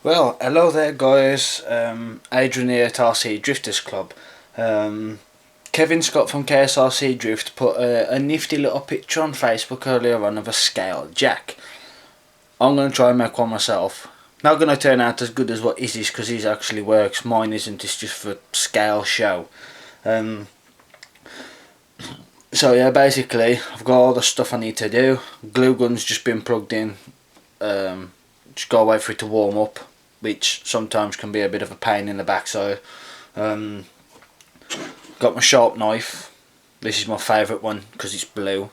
Well, hello there guys, Adrian here at RC Drifters Club. Kevin Scott from KSRC Drift put a nifty little picture on Facebook earlier on of a scale jack. I'm going to try and make one myself. Not going to turn out as good as what Izzy's because his actually works, mine isn't, it's just for scale show. So yeah, basically I've got all the stuff I need to do. Glue gun's just been plugged in, just gotta wait for it to warm up, which sometimes can be a bit of a pain in the backside. Got my sharp knife. This is my favourite one because it's blue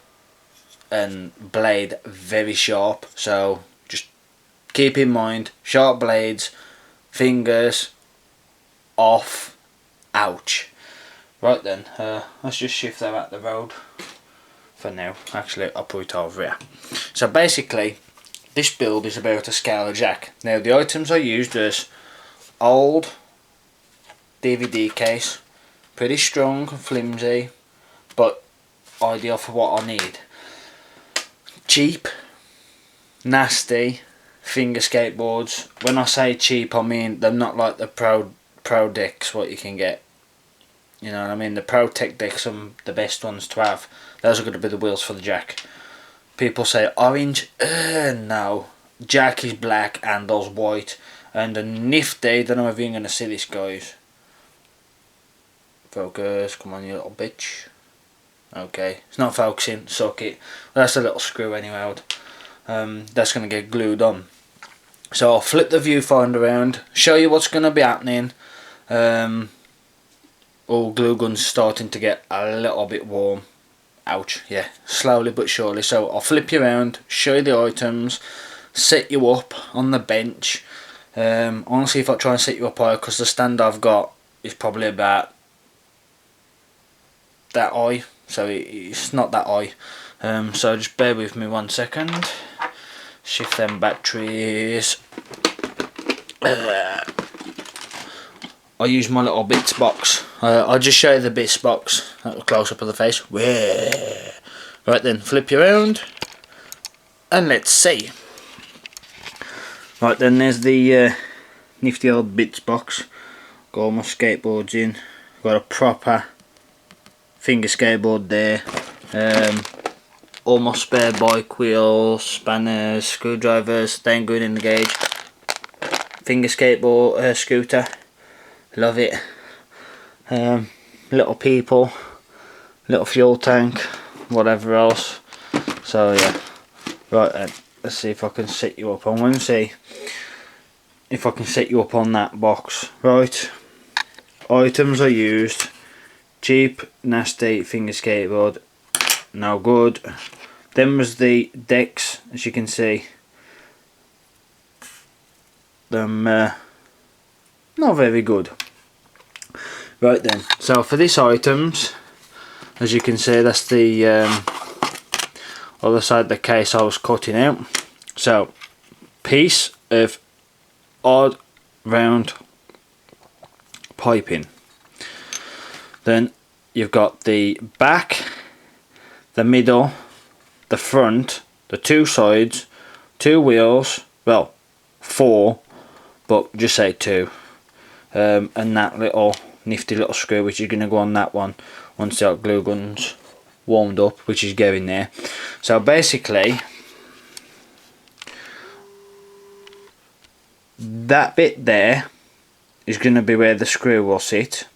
and blade very sharp, so just keep in mind sharp blades, fingers off, ouch. Right then, let's just shift that out the road for now. Actually, I'll put it over here. So basically this build is about a scalar jack. Now the items I used is old DVD case, pretty strong, flimsy, but ideal for what I need. Cheap, nasty finger skateboards. When I say cheap, I mean they're not like the pro decks what you can get. You know what I mean? The Pro Tech decks are the best ones to have. Those are going to be the wheels for the jack. People say orange, no. Jack is black, handles white, and a nifty, don't know if you're going to see this guys. Focus, come on you little bitch. Okay, it's not focusing, suck it. That's a little screw anyway. That's going to get glued on. So I'll flip the viewfinder around, show you what's going to be happening. All glue gun's starting to get a little bit warm. Ouch, yeah, slowly but surely. So I'll flip you around, show you the items, set you up on the bench. Honestly, if I try and set you up higher, because the stand I've got is probably about that high, so it's not that high. So just bear with me 1 second. Shift them batteries. I use my little bits box. I'll just show you the bits box. A little close up of the face. Right then, flip you around and let's see. Right then, there's the nifty old bits box. Got all my skateboards in. Got a proper finger skateboard there. All my spare bike wheels, spanners, screwdrivers, staying good in the gauge. Finger skateboard scooter. Love it. Little people, little fuel tank, whatever else. So yeah, right then, let's see if I can set you up. I'm going to see if I can set you up on that box. Right, items I used: cheap, nasty finger skateboard, no good. Then was the decks, as you can see. Them not very good. Right then, so for this items, as you can see, that's the other side of the case I was cutting out. So, piece of odd round piping. Then you've got the back, the middle, the front, the two sides, two wheels, well 4, but just say 2, and that little nifty little screw which is going to go on that one once the glue gun's warmed up, which is going there. So basically that bit there is going to be where the screw will sit,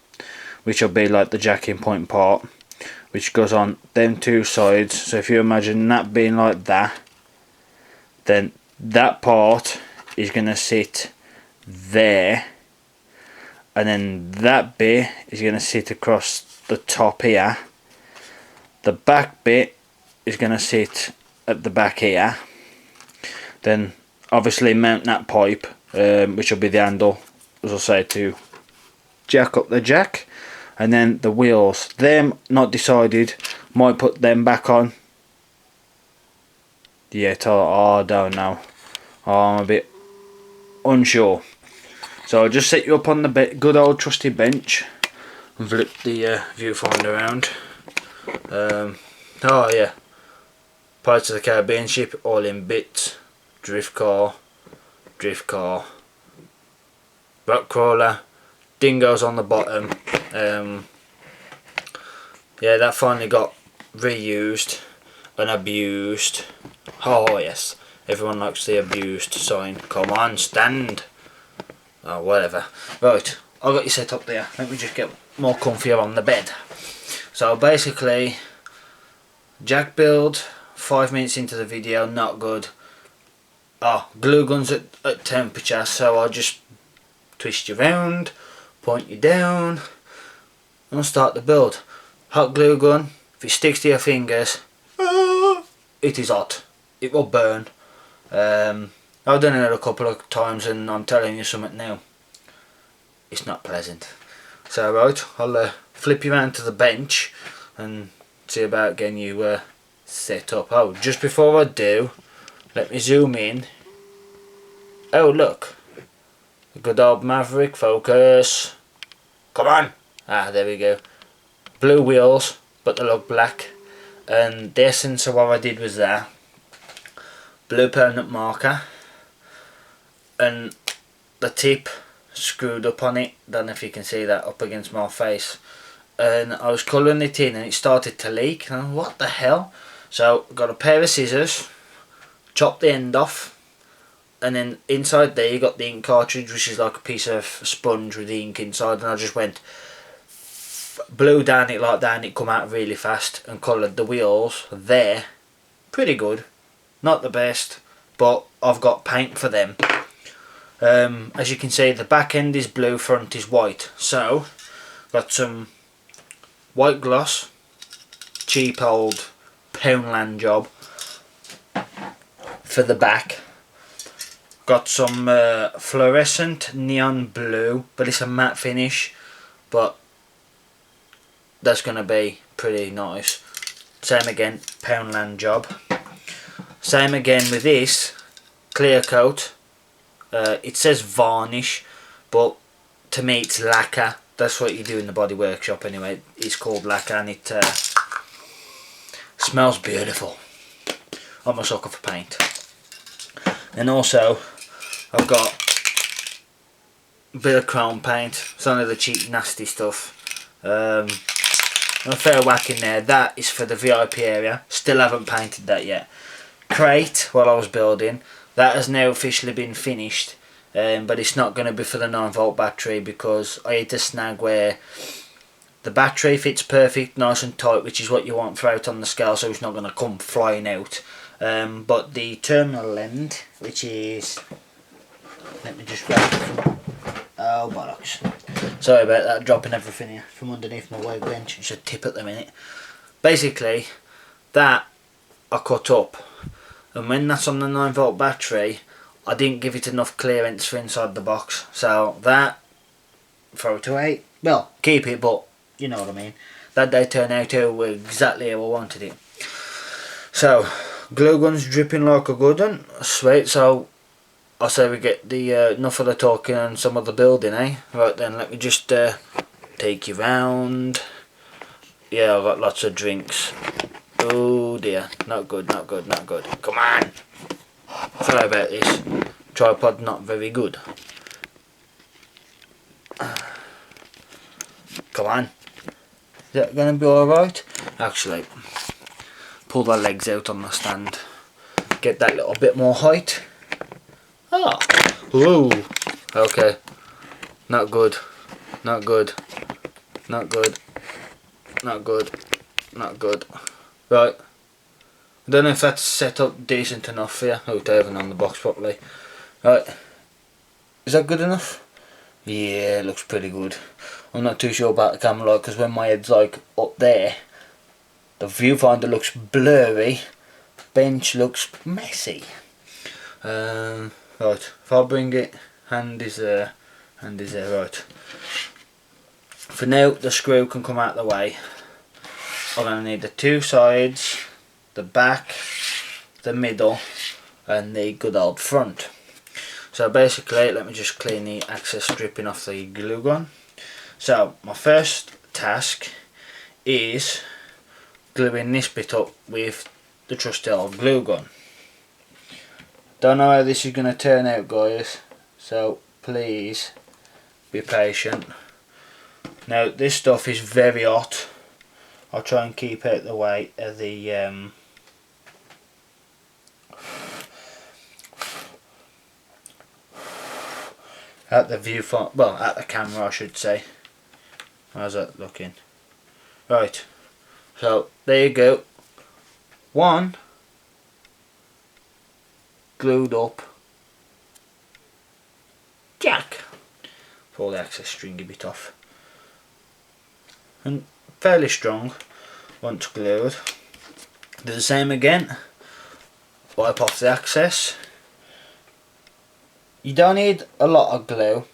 which will be like the jacking point part, which goes on them two sides. So if you imagine that being like that, then that part is going to sit there, and then that bit is going to sit across the top here. The back bit is going to sit at the back here. Then obviously mount that pipe, which will be the handle, as I say, to jack up the jack. And then the wheels, them not decided, might put them back on yet, I don't know. I'm a bit unsure. So I'll just set you up on the good old trusty bench and flip the viewfinder around. Oh yeah, Pirates of the Caribbean ship, all in bits, drift car, rock crawler, dingoes on the bottom. Yeah, that finally got reused and abused. Oh yes, everyone likes the abused sign. Come on, stand. Oh, whatever. Right, I got you set up there. Let me just get more comfier on the bed. So basically, jack build, 5 minutes into the video, not good. Oh, glue guns at temperature, so I'll just twist you round, point you down, and start the build. Hot glue gun, if it sticks to your fingers, it is hot. It will burn. I've done it a couple of times and I'm telling you something now. It's not pleasant. So right, I'll flip you around to the bench and see about getting you set up. Oh, just before I do, let me zoom in. Oh look, a good old Maverick, focus. Come on. Ah, there we go. Blue wheels, but they look black. And the essence of what I did was that blue permanent marker, and the tip screwed up on it. Don't know if you can see that up against my face. And I was colouring it in and it started to leak. And what the hell? So got a pair of scissors, chopped the end off, and then inside there you got the ink cartridge, which is like a piece of sponge with the ink inside, and I just went blew down it like that and it come out really fast and coloured the wheels there. Pretty good. Not the best, but I've got paint for them. As you can see, the back end is blue, front is white. So got some white gloss, cheap old Poundland job for the back. Got some fluorescent neon blue, but it's a matte finish, but that's going to be pretty nice. Same again, Poundland job. Same again with this clear coat. It says varnish, but to me it's lacquer. That's what you do in the body workshop anyway. It's called lacquer and it smells beautiful. I'm a sucker for paint. And also I've got a bit of chrome paint. It's only the cheap nasty stuff. A fair whack in there. That is for the VIP area. Still haven't painted that yet. Crate, while I was building, that has now officially been finished, but it's not going to be for the 9-volt battery because I hit a snag where the battery fits perfect, nice and tight, which is what you want for out on the scale, so it's not going to come flying out. But the terminal end, which is, let me just grab it. Oh bollocks. Sorry about that, dropping everything here from underneath my workbench. It's a tip at the minute. Basically, that I cut up, and when that's on the 9-volt battery, I didn't give it enough clearance for inside the box. So that, throw it away. Well, keep it, but you know what I mean. That day turned out exactly how I wanted it. So, glue gun's dripping like a good one. Sweet, so I say we get the enough of the talking and some of the building, eh? Right then, let me just take you round. Yeah, I've got lots of drinks. Oh dear, not good, not good, not good. Come on! Sorry about this. Tripod not very good. Come on. Is that going to be alright? Actually, pull the legs out on the stand. Get that little bit more height. Ah, whoa, okay, not good, not good, not good, not good, not good. Right, I don't know if that's set up decent enough for you. Oh, they haven't on the box properly. Right, is that good enough? Yeah, it looks pretty good. I'm not too sure about the camera light because when my head's like up there, the viewfinder looks blurry, bench looks messy. Right, if I bring it, hand is there, right. For now, the screw can come out the way. I'm going to need the two sides, the back, the middle, and the good old front. So basically, let me just clean the access stripping off the glue gun. So, my first task is gluing this bit up with the trusty old glue gun. Don't know how this is going to turn out, guys, so please be patient. Now this stuff is very hot. I'll try and keep out the way of the at the viewfinder, well, at the camera I should say. How's that looking? Right, so there you go. One glued up jack. Pull the excess string a bit off. And fairly strong once glued. Do the same again. Wipe off the excess. You don't need a lot of glue,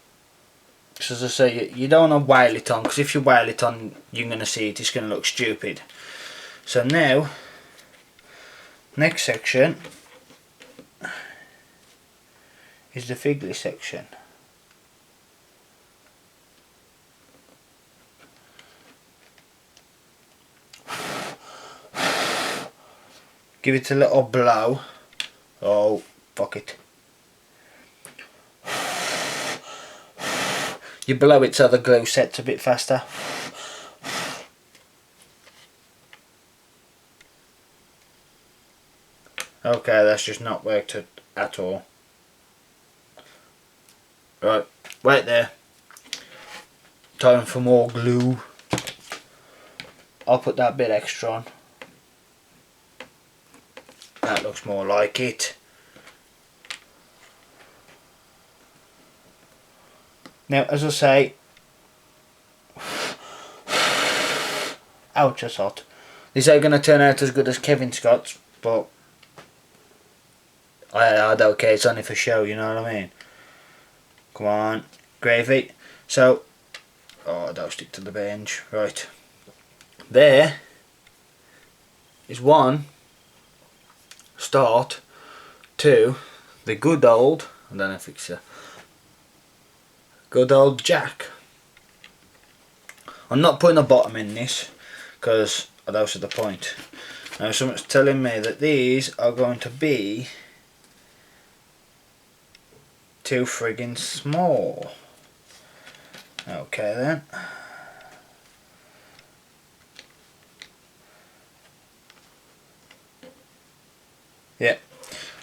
because as I say, you don't want to wail it on, because if you wail it on you're going to see it, it's going to look stupid. So now, next section is the fiddly section. Give it a little blow. Oh, fuck it. You blow it so the glue sets a bit faster. Okay, that's just not worked at all. Right, wait there. Time for more glue. I'll put that bit extra on. That looks more like it. Now, as I say, ouch, that's hot. This ain't going to turn out as good as Kevin Scott's, but I don't care, it's only for show, you know what I mean? Come on, gravy. So, oh, don't stick to the bench. Right, there is one start to the good old, I don't know if it's a good old jack. I'm not putting a bottom in this because that's the point. Now someone's telling me that these are going to be too friggin' small. Okay then. Yeah,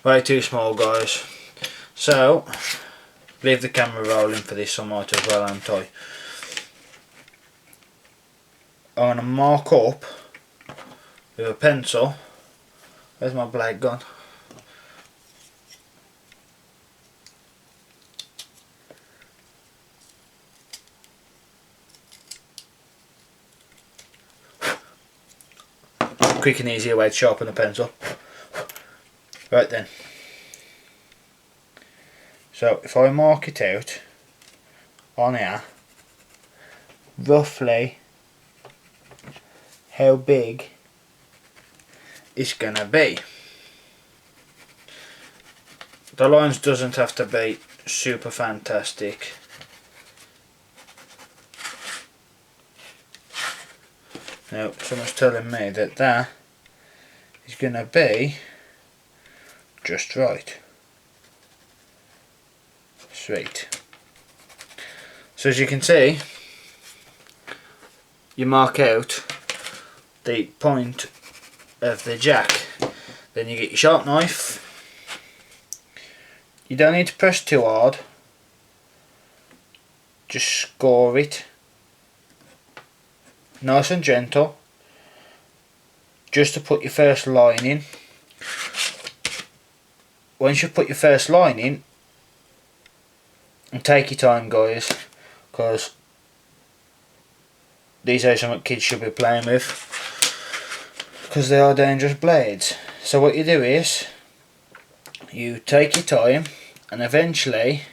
way too small, guys. So leave the camera rolling for this, I might as well, aren't I? I'm going to mark up with a pencil. Where's my blade gone? Quick and easier way to sharpen a pencil. Right then. So if I mark it out on here, roughly how big it's gonna be. The lines doesn't have to be super fantastic. Now someone's telling me that that is gonna be just right. Sweet. So as you can see, you mark out the point of the jack. Then you get your sharp knife. You don't need to press too hard. Just score it. Nice and gentle. Just to put your first line in. Once you put your first line in, and take your time, guys, because these are something kids should be playing with, because they are dangerous blades. So what you do is you take your time, and eventually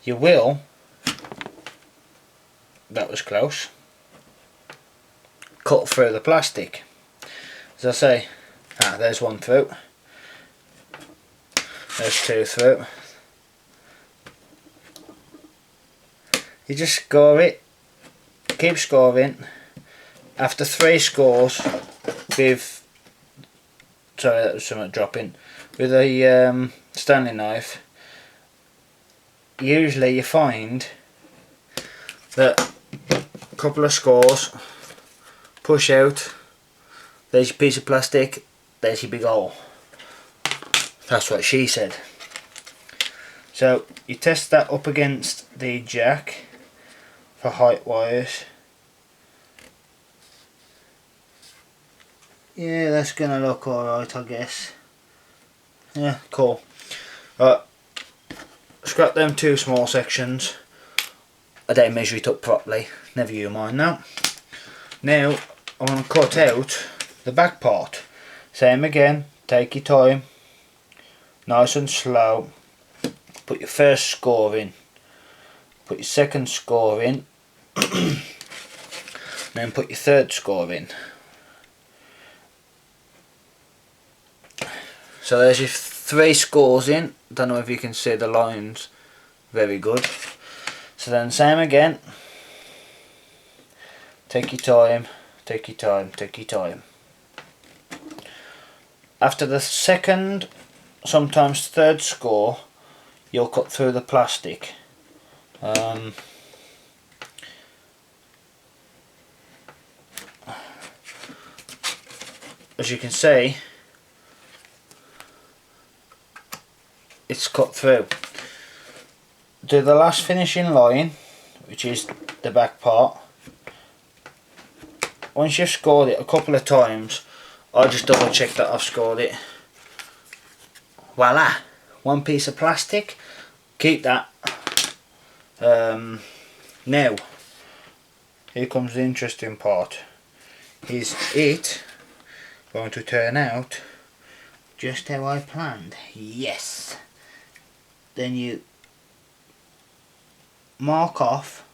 you will, that was close, cut through the plastic. As I say, there's one through, there's two through. You just score it, keep scoring. After 3 scores with, sorry that was something dropping, with a Stanley knife, usually you find the couple of screws, push out, there's your piece of plastic, there's your big hole. That's what she said. So you test that up against the jack for height wise. Yeah, that's gonna look alright, I guess. Yeah, cool. Right, scrap them two small sections. I didn't measure it up properly, never you mind now. Now I'm going to cut out the back part. Same again, take your time, nice and slow. Put your first score in, put your second score in, then put your third score in. So there's your 3 scores in. Don't know if you can see the lines very good. So then same again, take your time, take your time, take your time. After the second, sometimes third score, you'll cut through the plastic. As you can see, it's cut through. Do the last finishing line, which is the back part. Once you've scored it a couple of times, I just double check that I've scored it. Voila! One piece of plastic. Keep that. Now, here comes the interesting part. Is it going to turn out just how I planned? Yes. Then you mark off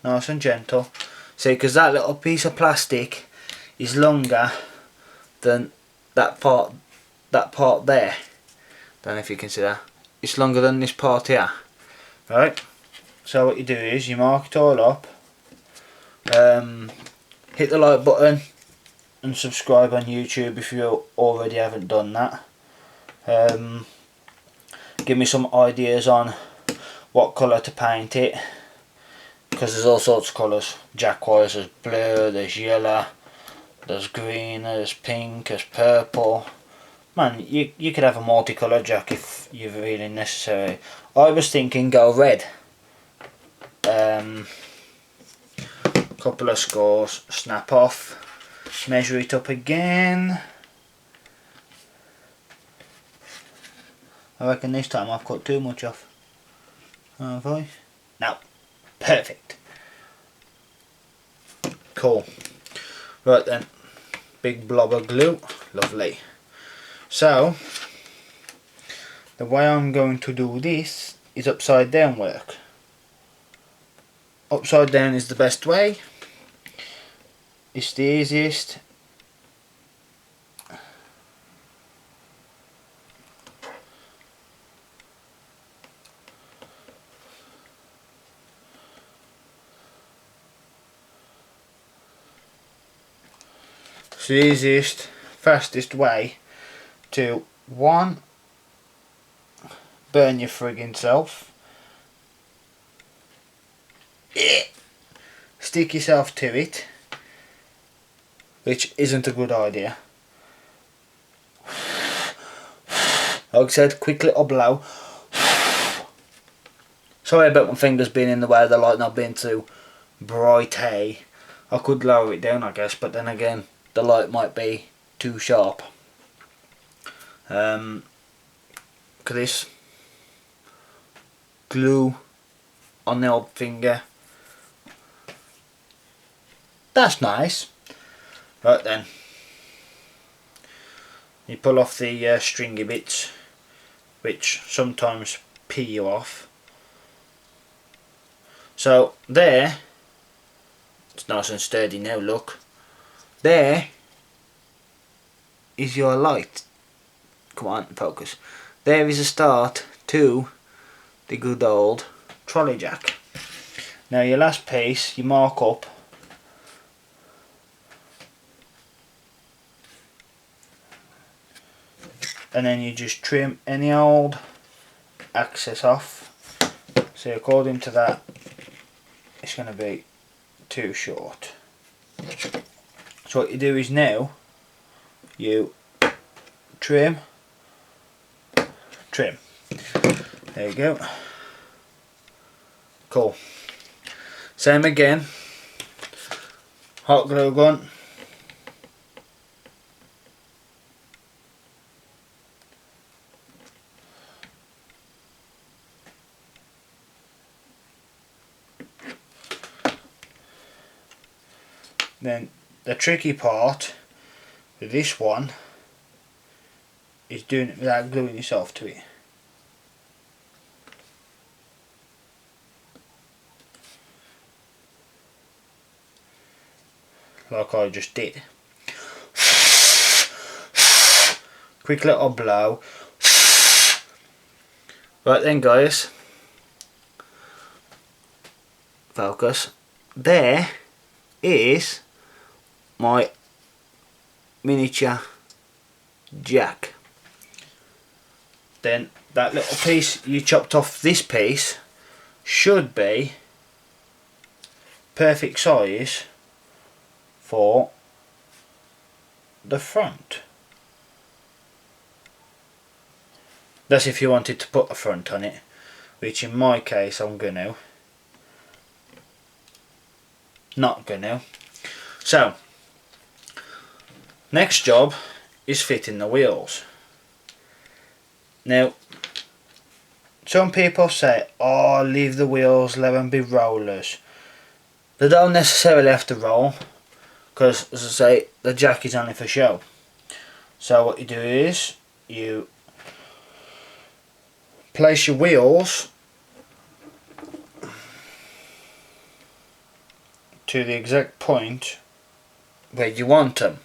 nice and gentle. See, because that little piece of plastic is longer than that part there. Don't know if you can see that. It's longer than this part here. Right, so what you do is you mark it all up, hit the like button and subscribe on YouTube if you already haven't done that. Give me some ideas on what colour to paint it, because there's all sorts of colours. Jack wise, there's blue, there's yellow, there's green, there's pink, there's purple. Man, you could have a multicolour jack if you're really necessary. I was thinking go red. Couple of scores, snap off, measure it up again. I reckon this time I've cut too much off. Have I? No. Perfect. Cool. Right then. Big blob of glue. Lovely. So, the way I'm going to do this is upside down work. Upside down is the best way. It's the easiest. It's the easiest, fastest way to, 1, burn your friggin' self, stick yourself to it, which isn't a good idea. Like I said, quick little blow. Sorry about my fingers being in the way of the light not being too bright, hey. I could lower it down I guess, but then again the light might be too sharp. Look at this. Glue on the old finger. That's nice. Right then. You pull off the stringy bits, which sometimes peel you off. So there, it's nice and sturdy now, look. There is your light. Come on, focus. There is a start to the good old trolley jack. Now your last piece, you mark up. And then you just trim any old excess off. So according to that, it's going to be too short. So what you do is now you trim. There you go. Cool. Same again. Hot glue gun. Then the tricky part with this one is doing it without gluing yourself to it. Like I just did. Quick little blow. Right then guys. Focus. There is my miniature jack. Then that little piece you chopped off this piece should be perfect size for the front. That's if you wanted to put a front on it, which in my case I'm not gonna. So next job is fitting the wheels. Now some people say, oh, leave the wheels, let them be rollers. They don't necessarily have to roll, because as I say, the jack is only for show. So what you do is you place your wheels to the exact point where you want them,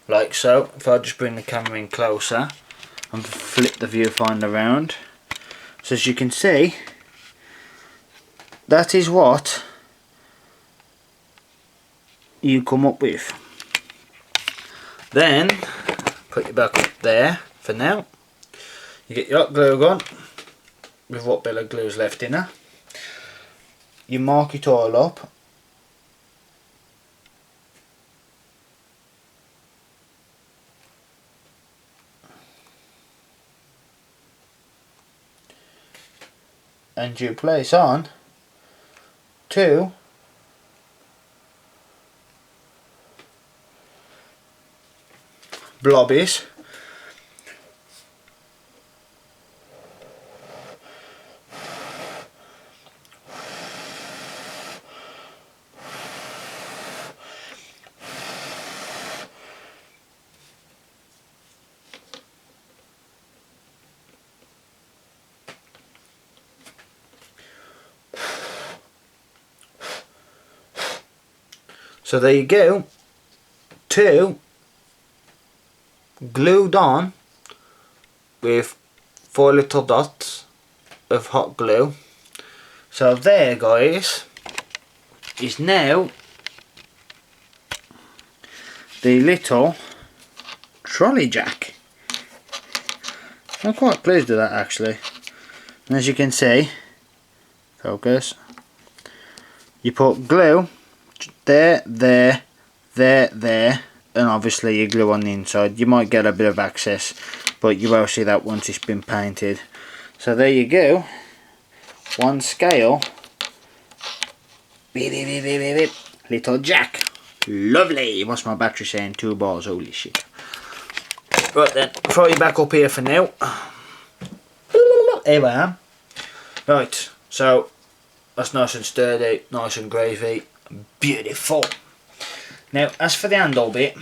like so. If I just bring the camera in closer and flip the viewfinder around, so as you can see, that is what you come up with. Then put your back up there for now. You get your hot glue gun with what bit of glue is left in her. You mark it all up. And you place on 2 blobbies. So there you go, 2 glued on with 4 little dots of hot glue. So there guys is now the little trolley jack. I'm quite pleased with that actually. And as you can see, focus, you put glue there, there, there, and obviously you glue on the inside. You might get a bit of access, but you will see that once it's been painted. So there you go, one scale, little jack. Lovely. What's my battery saying? 2 bars, holy shit. Right then, throw you back up here for now. Here I am. Right, so that's nice and sturdy, nice and gravy, beautiful. Now as for the handle bit,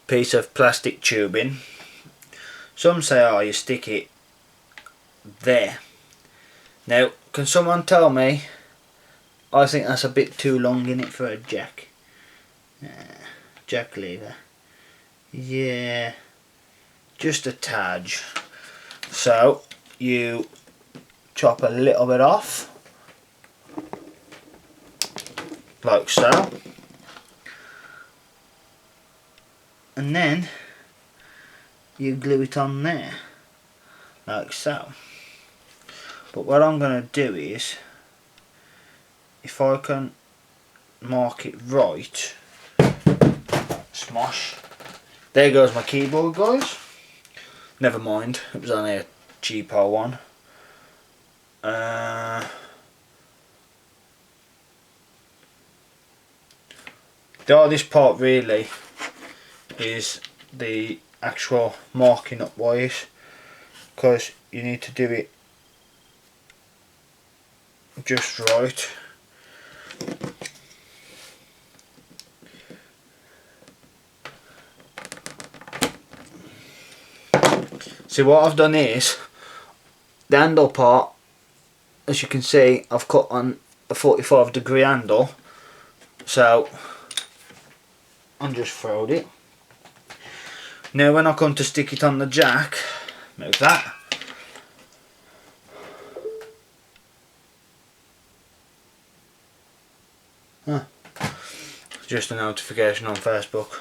piece of plastic tubing. Some say, oh, you stick it there. Now can someone tell me, I think that's a bit too long in it for a jack. Jack lever. Yeah, just a tad. So you chop a little bit off, like so, and then you glue it on there, like so. But what I'm going to do is if I can mark it right, smosh. There goes my keyboard, guys. Never mind, it was only a cheapo one. The hardest part really is the actual marking up wires, because you need to do it just right. See, what I've done is the handle part, as you can see, I've cut on a 45-degree handle, so I'm just throwed it. Now when I come to stick it on the jack, move that. Huh. Just a notification on Facebook.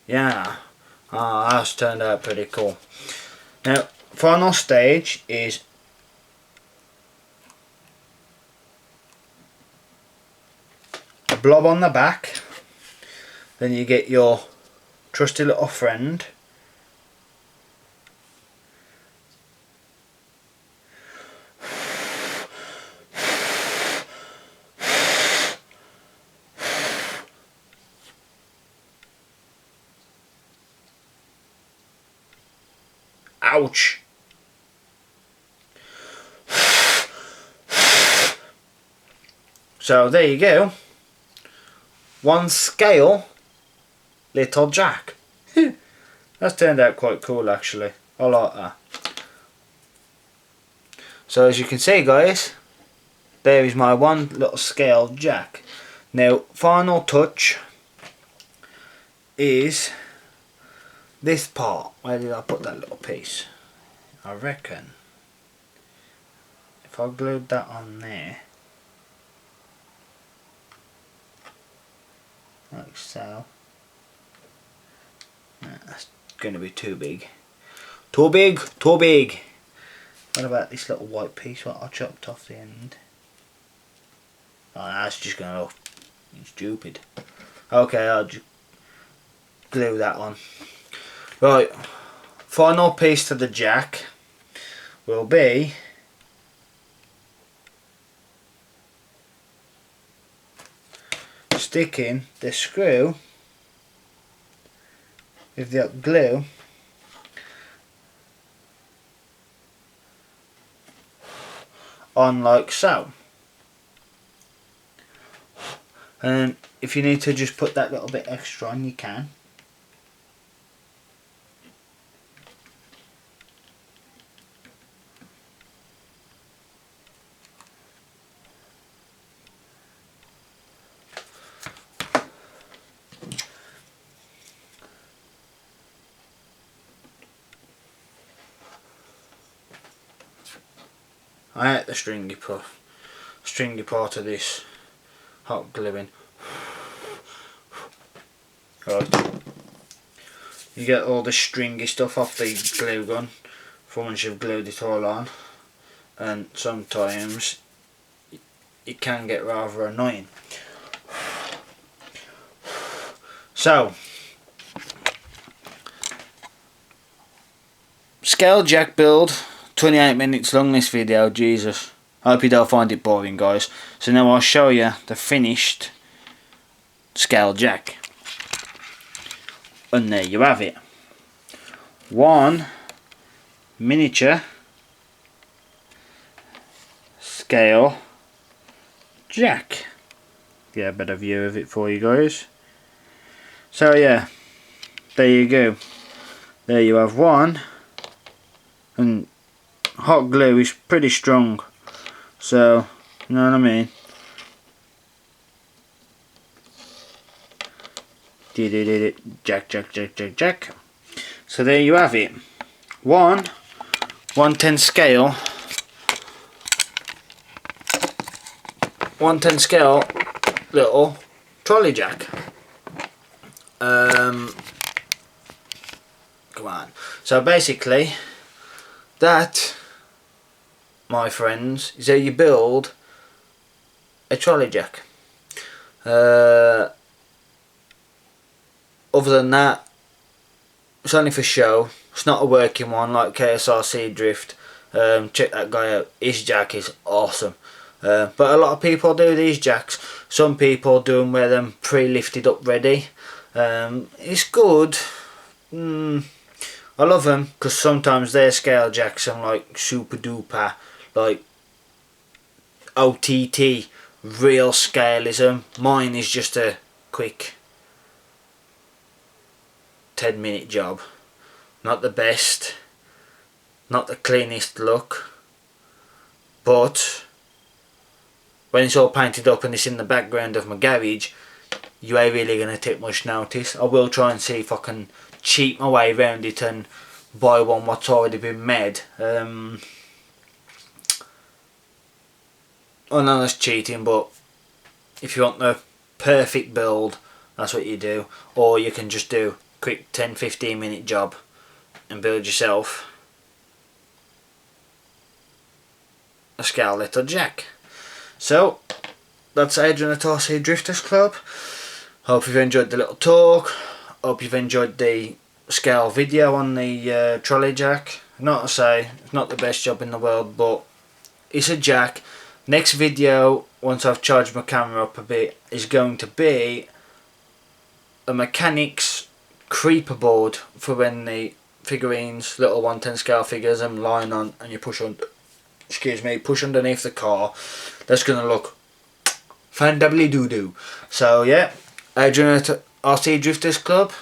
Yeah, that's turned out pretty cool. Now, final stage is a blob on the back. Then you get your trusty little friend. Ouch! So there you go. One scale little jack. That's turned out quite cool actually. I like that. So as you can see, guys, there is my one little scale jack. Now final touch is this part. Where did I put that little piece? I reckon if I glued that on there like so. That's going to be too big. Too big, too big. What about this little white piece what I chopped off the end? Oh, that's just going to look stupid. Okay, I'll just glue that on. Right, final piece to the jack will be sticking the screw with the glue on like so. And if you need to just put that little bit extra on, you can. I hate the stringy part of this hot gluing. Right. You get all the stringy stuff off the glue gun from once you've glued it all on, and sometimes it can get rather annoying. So, scale jack build, 28 minutes long this video, Jesus. I hope you don't find it boring, guys. So now I'll show you the finished scale jack. And there you have it. One miniature scale jack. Get a better view of it for you guys. So yeah, there you go. There you have one. And hot glue is pretty strong, so you know what I mean. Jack, jack, jack, jack, jack. So there you have it. 1/10 scale. 1/10 scale little trolley jack. Come on. So basically, that, my friends, is how you build a trolley jack. Other than that, it's only for show. It's not a working one like KSRC Drift. Check that guy out. His jack is awesome. But a lot of people do these jacks. Some people do them with them pre-lifted up ready. It's good. I love them because sometimes their scale jacks are like super duper, like OTT, real scaleism. Mine is just a quick 10-minute job. Not the best, not the cleanest look, but when it's all painted up and it's in the background of my garage, you ain't really going to take much notice. I will try and see if I can cheat my way around it and buy one what's already been made. I know that's cheating, but if you want the perfect build, that's what you do. Or you can just do a quick 10-15 minute job and build yourself a scale little jack. So that's Adrian at RC Drifters Club. Hope you've enjoyed the little talk. Hope you've enjoyed the scale video on the trolley jack. Not to say it's not the best job in the world, but it's a jack. Next video, once I've charged my camera up a bit, is going to be a mechanic's creeper board for when the figurines, little 1/10 scale figures, and line on, and you push on, push underneath the car. That's gonna look fantably doo doo. So yeah, Adrian at RC Drifters Club.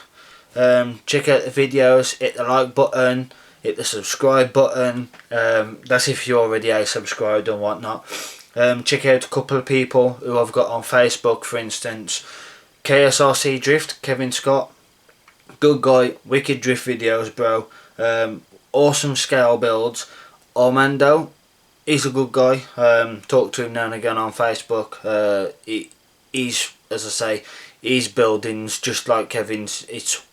Check out the videos, hit the like button, hit the subscribe button. That's if you're already subscribed and whatnot. Check out a couple of people who I've got on Facebook, for instance. KSRC Drift, Kevin Scott. Good guy, wicked drift videos, bro. Awesome scale builds. Armando, he's a good guy. Talk to him now and again on Facebook. He's, as I say, his buildings, just like Kevin's, it's